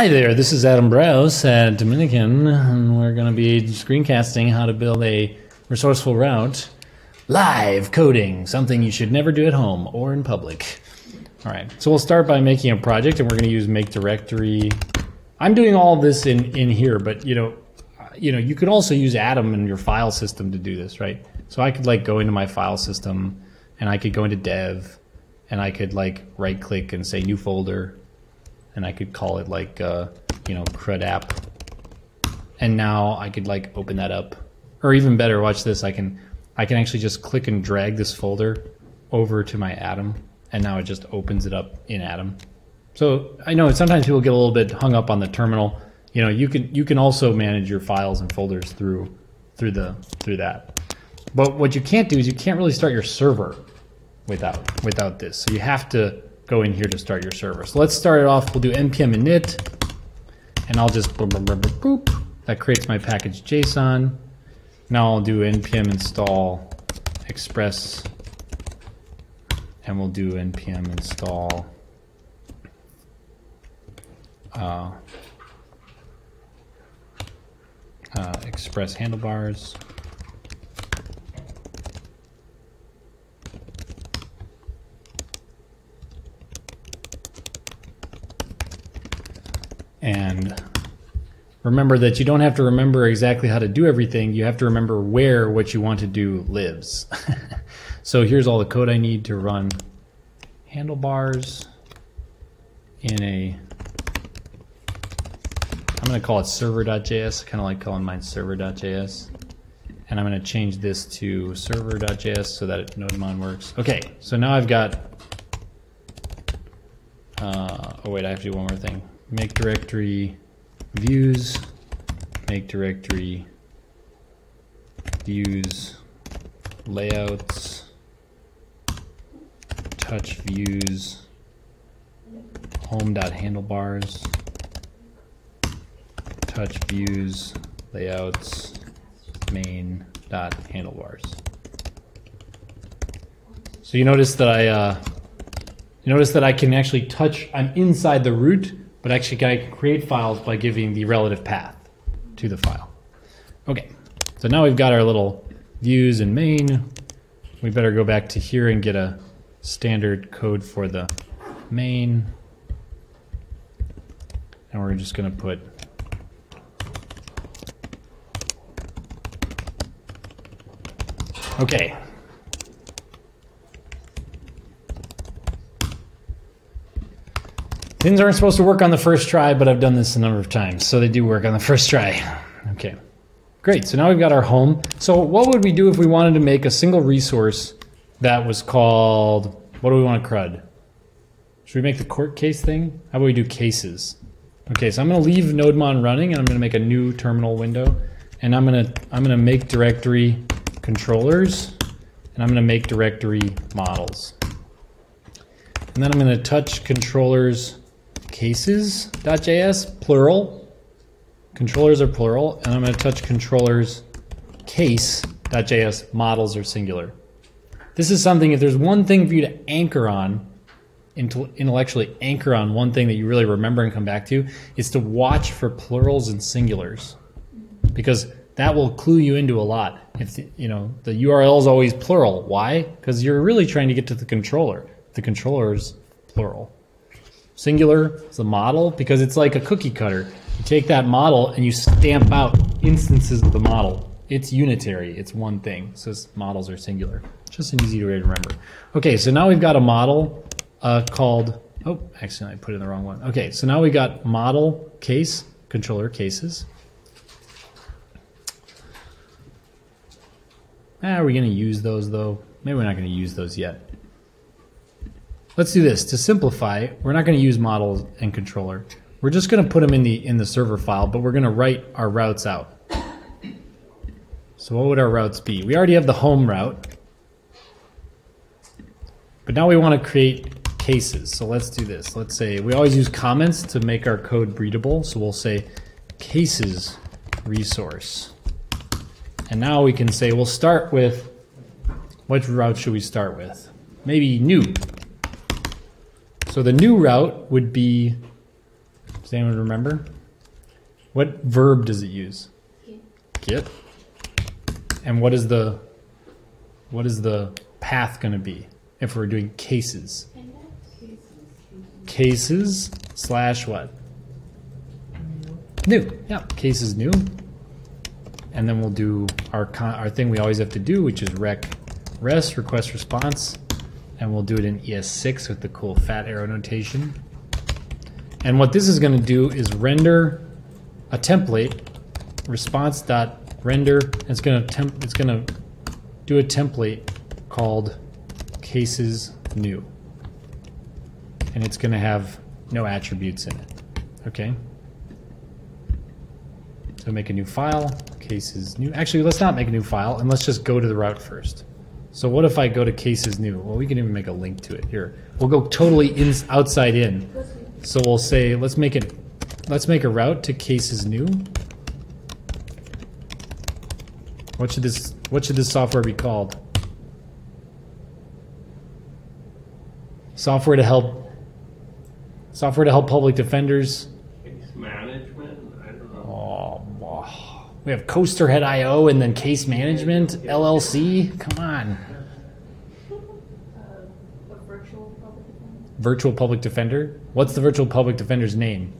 Hi there, this is Adam Browse at Dominican, and we're going to be screencasting how to build a resourceful route. Live coding, something you should never do at home or in public. All right, so we'll start by making a project, and we're going to use make directory. I'm doing all this in here, but you could also use Atom in your file system to do this, right? So I could like go into my file system, and I could go into dev, and I could like right click and say new folder. And I could call it like, CRUD app. And now I could like open that up. Or even better, watch this, I can actually just click and drag this folder over to my Atom. And now it just opens it up in Atom. So I know sometimes people get a little bit hung up on the terminal. You can also manage your files and folders through that. But what you can't do is you can't really start your server without this. So you have to go in here to start your server. So let's start it off. We'll do npm init, and I'll just boop. That creates my package JSON. Now I'll do npm install Express, and we'll do npm install Express handlebars. And remember that you don't have to remember exactly how to do everything. You have to remember where what you want to do lives. So here's all the code I need to run handlebars in a, I'm going to call it server.js. I kind of like calling mine server.js. And I'm going to change this to server.js so that Node.js works. Okay, so now I've got, oh wait, I have to do one more thing. Make directory views, make directory views layouts, touch views, home.handlebars, touch views layouts, main.handlebars. So you notice that I can actually touch, I'm inside the root, but actually I can create files by giving the relative path to the file. Okay, so now we've got our little views and main. We better go back to here and get a standard code for the main. And we're just gonna put okay. Things aren't supposed to work on the first try, but I've done this a number of times, so they do work on the first try. Okay, great, so now we've got our home. So what would we do if we wanted to make a single resource that was called, what do we want to CRUD? Should we make the court case thing? How about we do cases? Okay, so I'm gonna leave Node.js running, and I'm gonna make a new terminal window, and I'm gonna make directory controllers, and I'm gonna make directory models. And then I'm gonna touch controllers cases.js, plural. Controllers are plural. And I'm going to touch controllers case.js, models are singular. This is something, if there's one thing for you to anchor on, intellectually anchor on one thing that you really remember and come back to, is to watch for plurals and singulars. Because that will clue you into a lot. If the URL is always plural. Why? Because you're really trying to get to the controller. The controller is plural. Singular is a model because it's like a cookie cutter. You take that model and you stamp out instances of the model. It's unitary, it's one thing. So models are singular. Just an easy way to remember. Okay, so now we've got a model called, oh, actually I put it in the wrong one. Okay, so now we got model case, controller cases. Are we gonna use those though? Maybe we're not gonna use those yet. Let's do this. To simplify, we're not going to use models and controller. We're just going to put them in the server file, but we're going to write our routes out. So what would our routes be? We already have the home route, but now we want to create cases. So let's do this. Let's say we always use comments to make our code readable. So we'll say cases resource. And now we can say we'll start with, which route should we start with? Maybe new. So the new route would be Does anyone remember? What verb does it use? Get. And what is the path going to be if we're doing cases? Cases slash what? New. Yeah, cases new. And then we'll do our thing we always have to do, which is rest request response, and we'll do it in ES6 with the cool fat arrow notation. And what this is going to do is render a template, response.render. It's going to do a template called cases new, and it's going to have no attributes in it. Okay. So make a new file, cases new. Actually, let's not make a new file, and let's just go to the route first. So what if I go to cases new? Well, we can even make a link to it here. We'll go totally outside in. So we'll say let's make a route to cases new. What should this software be called? Software to help public defenders. Case management? I don't know. We have Coasterhead.io and then case management LLC. Come on. A virtual public defender. Virtual public defender. What's the virtual public defender's name?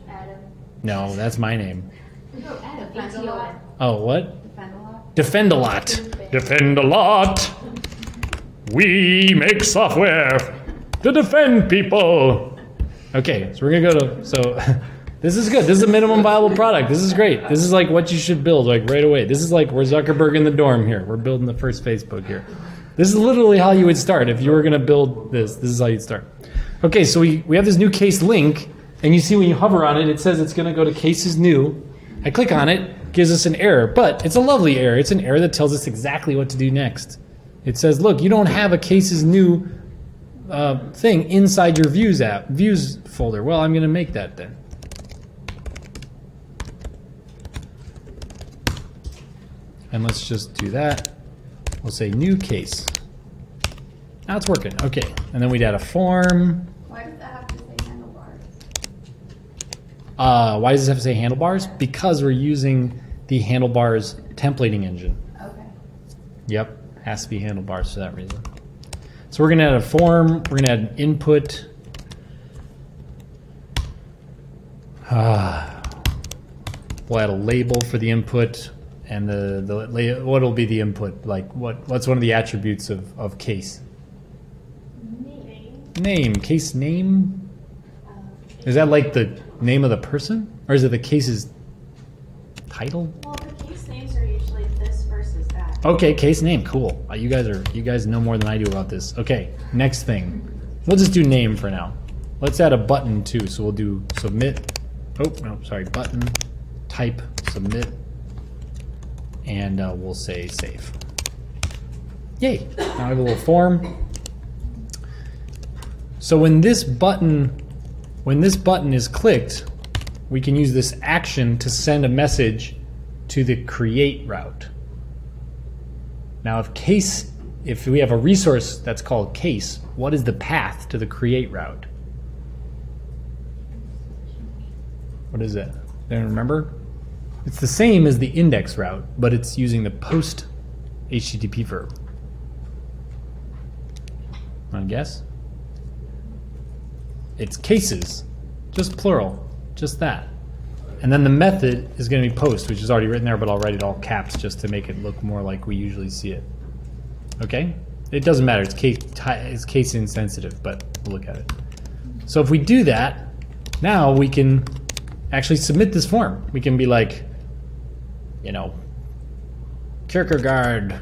Adam. No, that's my name. No, Adam. ATO. Oh, what? Defend a lot. Defend a lot. Defend a lot. We make software to defend people. Okay, so we're gonna go to this is good. This is a minimum viable product. This is great. This is like what you should build like right away. This is like we're Zuckerberg in the dorm here. We're building the first Facebook here. This is literally how you would start if you were gonna build this. This is how you'd start. Okay, so we have this new case link, and you see when you hover on it, it says it's gonna go to cases new. I click on it, gives us an error, but it's a lovely error. It's an error that tells us exactly what to do next. It says, look, you don't have a cases new thing inside your views folder. Well, I'm gonna make that then. And let's just do that. We'll say new case. Now it's working. Okay. And then we'd add a form. Why does that have to say handlebars? Why does it have to say handlebars? Because we're using the handlebars templating engine. Okay. Yep. Has to be handlebars for that reason. So we're going to add a form. We're going to add an input. We'll add a label for the input. And what'll be the input? Like what's one of the attributes of case? Name. Case name? Is that like the name of the person? Or is it the case's title? Well, the case names are usually this versus that. Okay, case name, cool. You guys know more than I do about this. Okay, next thing. We'll just do name for now. Let's add a button too. So we'll do submit. Oh, no, sorry, button, type, submit. And we'll say save. Yay! Now I have a little form. So when this button is clicked, we can use this action to send a message to the create route. Now if we have a resource that's called case, what is the path to the create route? What is it? Anyone remember? It's the same as the index route, but it's using the post HTTP verb. Want to guess? It's cases, just plural, just that. And then the method is going to be post, which is already written there, but I'll write it all caps just to make it look more like we usually see it. Okay? It doesn't matter, it's case insensitive, but we'll look at it. So if we do that, now we can actually submit this form. We can be like, you know, Kierkegaard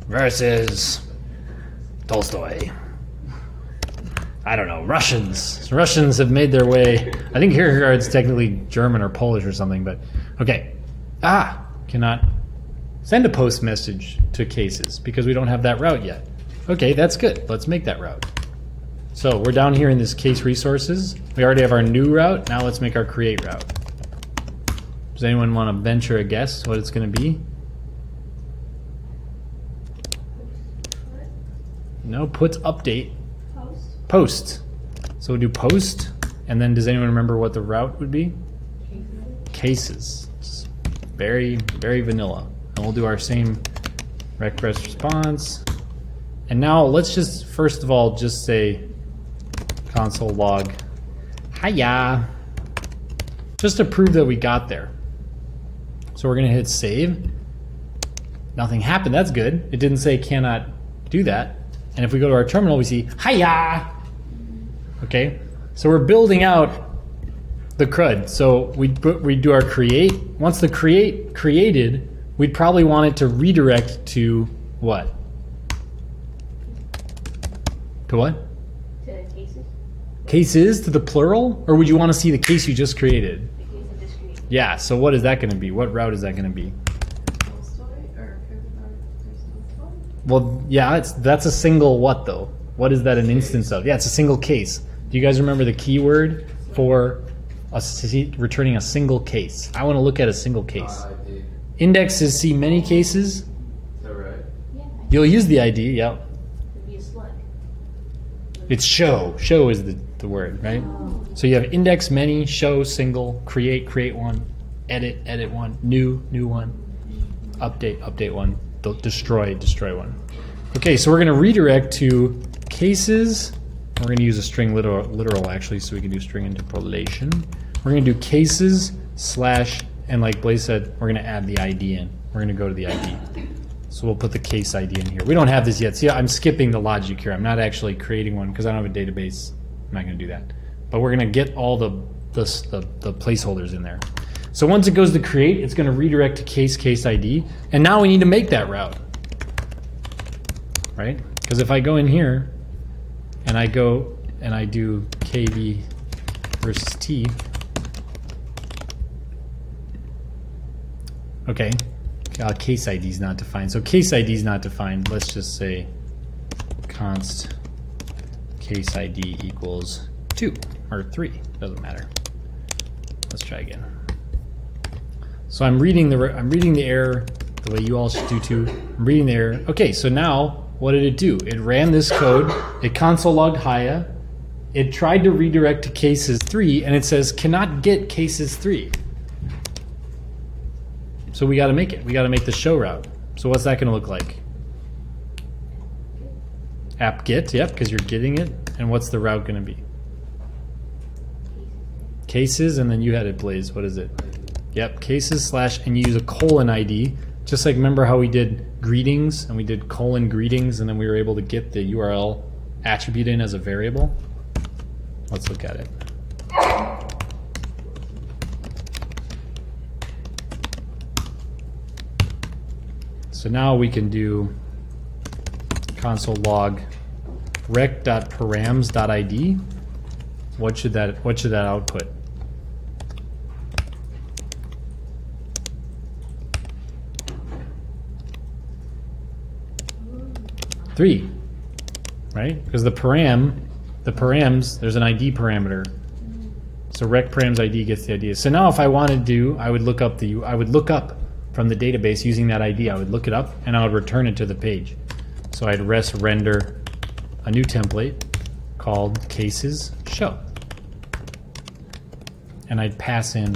versus Tolstoy. I don't know, Russians. Russians have made their way. I think Kierkegaard's technically German or Polish or something, but okay. Cannot send a post message to cases because we don't have that route yet. Okay, that's good. Let's make that route. So we're down here in this case resources. We already have our new route. Now let's make our create route. Does anyone want to venture a guess what it's going to be? No, puts update. Post. So we'll do post, and then does anyone remember what the route would be? Cases. It's very, very vanilla. And we'll do our same request response. And now let's just, first of all, just say console log hiya, just to prove that we got there. So we're gonna hit save. Nothing happened, that's good. It didn't say cannot do that. And if we go to our terminal, we see hiya. Okay, so we're building out the CRUD. So we do our create. Once the created, we'd probably want it to redirect to what? To what? To cases. Cases, to the plural? Or would you want to see the case you just created? The case I just created. Yeah, so what is that going to be? What route is that going to be? Full story or personal story? Well, yeah, that's a single what though? What is that an instance of? Yeah, it's a single case. Do you guys remember the keyword for returning a single case? I want to look at a single case. Index is see many cases. Is that right? Yeah. You'll use the ID, yep. Could be a slug. It's show. Show is the word, right? So you have index many, show single, create one, edit one, new one, update one, destroy one. Okay, so we're going to redirect to cases. We're going to use a string literal actually, so we can do string interpolation. We're going to do cases slash, and like Blaze said, we're going to add the ID in. We're going to go to the ID. So we'll put the case ID in here. We don't have this yet. See, I'm skipping the logic here. I'm not actually creating one because I don't have a database. I'm not going to do that. But we're going to get all the placeholders in there. So once it goes to create, it's going to redirect to case ID. And now we need to make that route. Right? Because if I go in here and I go and I do KB versus T, okay, case ID is not defined. So case ID is not defined. Let's just say const case ID equals 2 or 3. Doesn't matter. Let's try again. So I'm reading the error the way you all should do too. I'm reading the error. Okay, so now what did it do? It ran this code. It console logged hiya. It tried to redirect to cases 3, and it says cannot get cases 3. So we got to make it. We got to make the show route. So what's that going to look like? App get, yep, because you're getting it. And what's the route going to be? Cases, and then you had it, Blaze. What is it? Yep, cases slash, and you use a colon ID. Just like remember how we did greetings, and we did colon greetings, and then we were able to get the URL attribute in as a variable? Let's look at it. So now we can do console log rec.params.id. What should that output? Three, right? Because the params, there's an ID parameter. So rec params ID gets the ID. So now if I wanted to, I would look up from the database using that ID. I would look it up and I would return it to the page. So I'd render a new template called cases show. And I'd pass in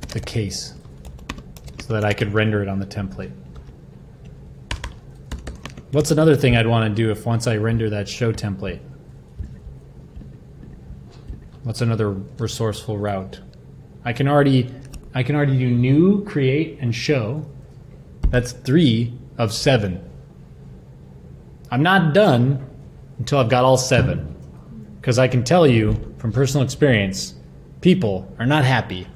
the case so that I could render it on the template. What's another thing I'd want to do if once I render that show template? What's another resourceful route? I can already do new, create, and show. That's 3 of 7. I'm not done until I've got all 7. Because I can tell you from personal experience, people are not happy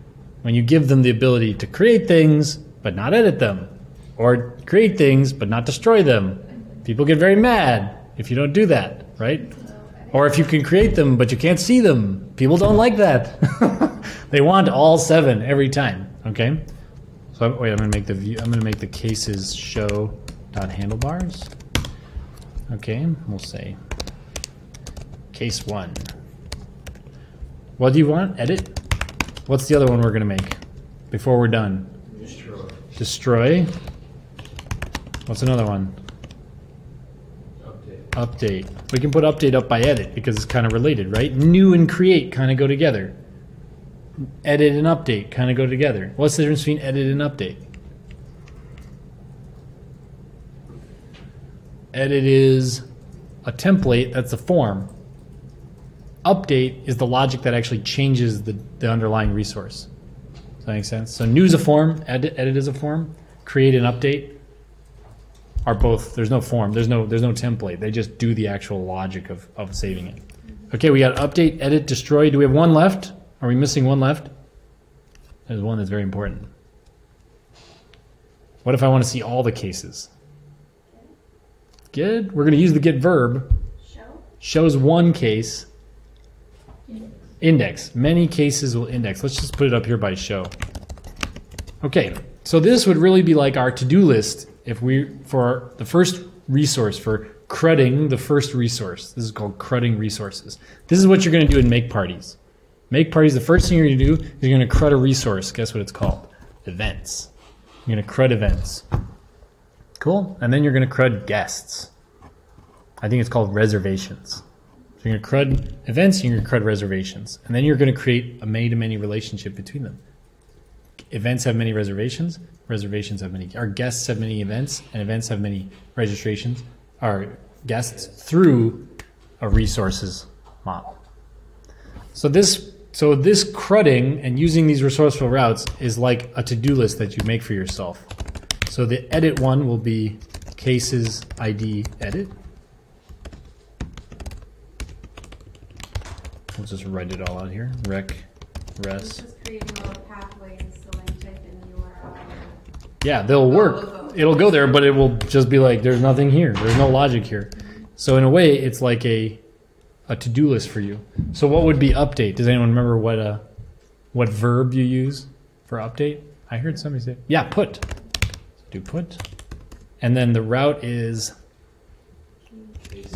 when you give them the ability to create things but not edit them, or create things but not destroy them. People get very mad if you don't do that, right? Or if you can create them but you can't see them. People don't like that. They want all 7 every time. Okay. So wait, I'm gonna make the view. I'm gonna make the cases show.handlebars. Okay, we'll say case 1. What do you want? Edit. What's the other one we're gonna make before we're done? Destroy. What's another one? update. We can put update up by edit because it's kind of related, right? New and create kind of go together. Edit and update kind of go together. What's the difference between edit and update? Edit is a template, that's a form. Update is the logic that actually changes the underlying resource. Does that make sense? So new is a form, edit is a form, create and update are both, there's no form, there's no template. They just do the actual logic of saving it. Okay, we got update, edit, destroy. Do we have one left? Are we missing one left? There's one that's very important. What if I want to see all the cases? Good. We're going to use the get verb. Shows one case. Index. Many cases will index. Let's just put it up here by show. Okay, so this would really be like our to-do list if for the first resource, for CRUDing the first resource. This is called CRUDing resources. This is what you're going to do in make parties. Make parties, the first thing you're going to do is you're going to CRUD a resource. Guess what it's called? Events. You're going to CRUD events. Cool. And then you're going to CRUD guests. I think it's called reservations. So you're going to CRUD events, you're going to CRUD reservations. And then you're going to create a many-to-many relationship between them. Events have many reservations, reservations have many, or guests have many events, and events have many registrations, or guests through a resources model. So this CRUDing and using these resourceful routes is like a to-do list that you make for yourself. So the edit one will be cases ID edit. We'll just write it all out here. Rec, res. Just creating all the pathways, so when you type in the URL. Yeah, they'll work. It'll go there, but it will just be like, there's nothing here. There's no logic here. So in a way, it's like a to-do list for you. So what would be update? Does anyone remember what verb you use for update? I heard somebody say, yeah, put. Do put. And then the route is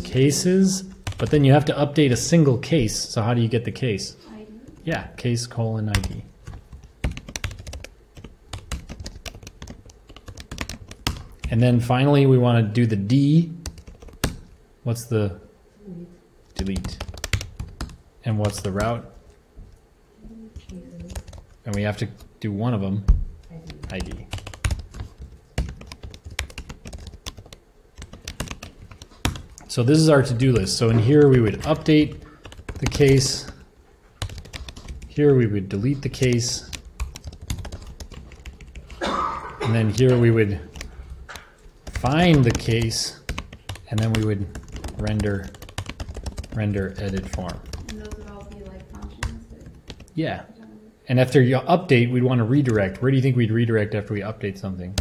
cases, but then you have to update a single case. So how do you get the case? ID. Yeah, case colon ID. And then finally we want to do the D. What's the delete? And what's the route? And we have to do one of them, ID. So this is our to-do list. So in here we would update the case. Here we would delete the case. And then here we would find the case, and then we would render edit form. And those would all be like functions that Yeah. And after you update, we'd want to redirect. Where do you think we'd redirect after we update something?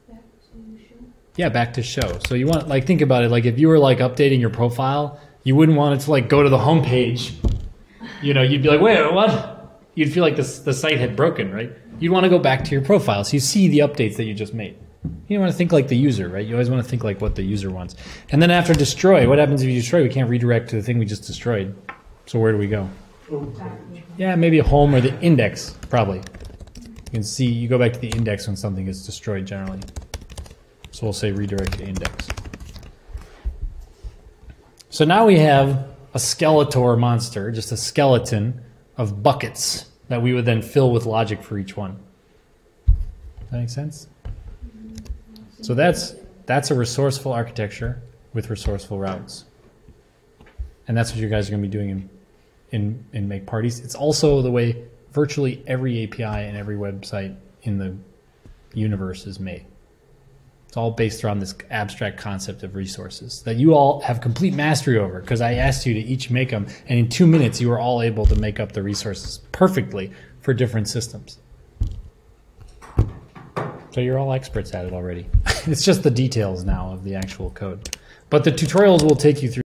back to show. Yeah, back to show. So you want, like, think about it. Like if you were like updating your profile, you wouldn't want it to like go to the home page. You know, you'd be like, wait, what? You'd feel like the site had broken, right? You'd want to go back to your profile so you see the updates that you just made. You don't want to think like the user, right? You always want to think like what the user wants. And then after destroy, what happens if you destroy? We can't redirect to the thing we just destroyed. So where do we go? Yeah, maybe a home or the index, probably. You can see, you go back to the index when something is destroyed generally. So we'll say redirect to index. So now we have a Skeletor monster, just a skeleton of buckets that we would then fill with logic for each one. Does that make sense? So that's a resourceful architecture with resourceful routes. And that's what you guys are going to be doing in Make Parties. It's also the way virtually every API and every website in the universe is made. It's all based around this abstract concept of resources that you all have complete mastery over, because I asked you to each make them, and in 2 minutes you were all able to make up the resources perfectly for different systems. So you're all experts at it already. It's just the details now of the actual code. But the tutorials will take you through